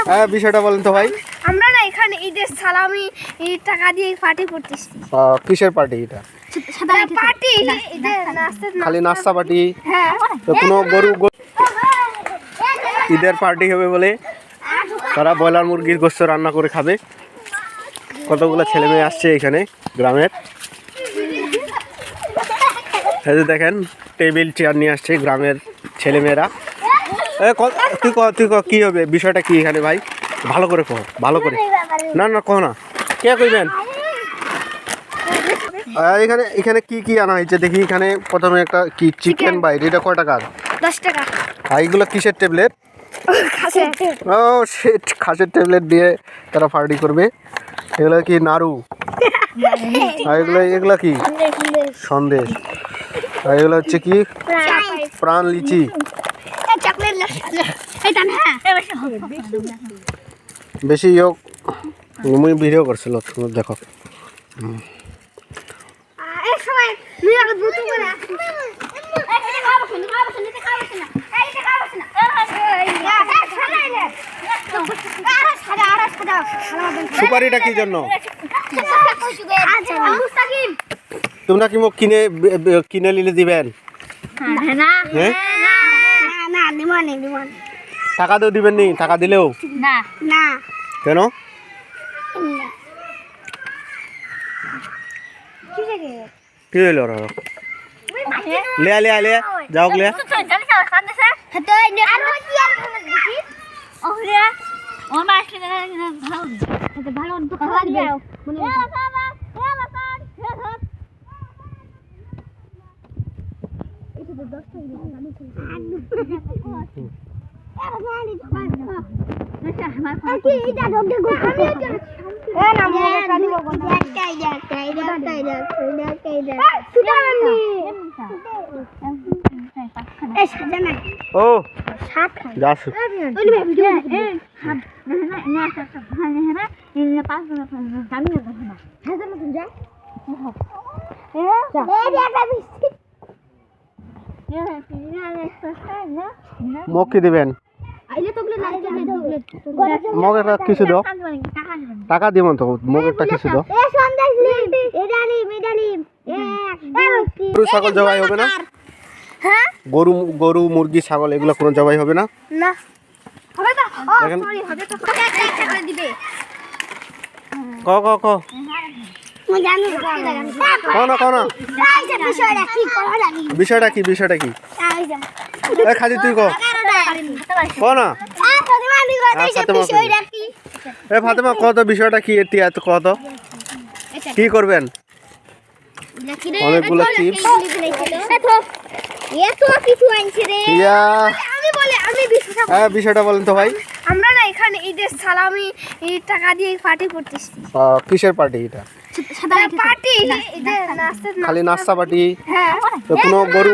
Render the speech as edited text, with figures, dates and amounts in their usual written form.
হ্যাঁ বিষয়টা বলেন তো ভাই। আমরা না এখানে ঈদের সালামি এই টাকা দিয়ে পার্টি করতেছি। কিসের পার্টি এটা? পার্টি ঈদের নাস্তা। খালি নাস্তা পার্টি? হ্যাঁ। তো কোনো গরু ঈদের পার্টি হবে বলে তারা ব্রয়লার মুরগির গোশত রান্না করে খাবে। কতগুলো ছেলে মেয়ে আসছে এখানে গ্রামের। এই যে দেখেন টেবিল চেয়ার নিয়ে আসছে গ্রামের ছেলেমেয়েরা। তুই ক কি হবে বিষয়টা কি এখানে ভাই? ভালো করে কহ, ভালো করে। না না কহ না, কে কইবেন? এখানে এখানে কি কি আনা হয়েছে দেখি। এখানে প্রথমে একটা কি চিকেন বাইট, এটা কয় টাকা? 10 টাকা। আর এগুলো কিসের ট্যাবলেট? ও শিট, খাসের ট্যাবলেট দিয়ে তারা পার্টি করবে। এগুলো কি নাড়ু? আর এগুলো কি সন্দেশ? আর এগুলো হচ্ছে কি প্রাণ লিচি। বেশি হোক মুই ভিডিও করছিল দেখো। সুপারিটা কি জন্য? তোমরা কি মোক কিনে নিলে দিবেন? হ্যাঁ টাকা তো দিবেন নি? টাকা দিলেও না কেন? কি হইল লিয়া লিয়া লিয়া যাও লিয়া। ও যাস মোক কি দিবেন? মোক একটা কিছু দাও, টাকা দিব তো। মোক একটা কিছু দাও। গরু ছাগল জবাই হবে না? গরু মুরগি ছাগল এগুলো কোনো জবাই হবে না? ক ক ক বিষয়টা কি? বিষয়টা কি খাজি তুই ক না। ফাতেমা কত বিষয়টা কি? এত কত কি করবেন? অনেকগুলো চিপস। হ্যাঁ বিষয়টা বলেন তো ভাই। আমরা না এখানে ঈদের সালামি এই টাকা দিয়ে পার্টি করতেছি। কিসের পার্টি এটা? পার্টি ঈদের নাস্তা। খালি নাস্তা পার্টি? হ্যাঁ। তো কোনো গরু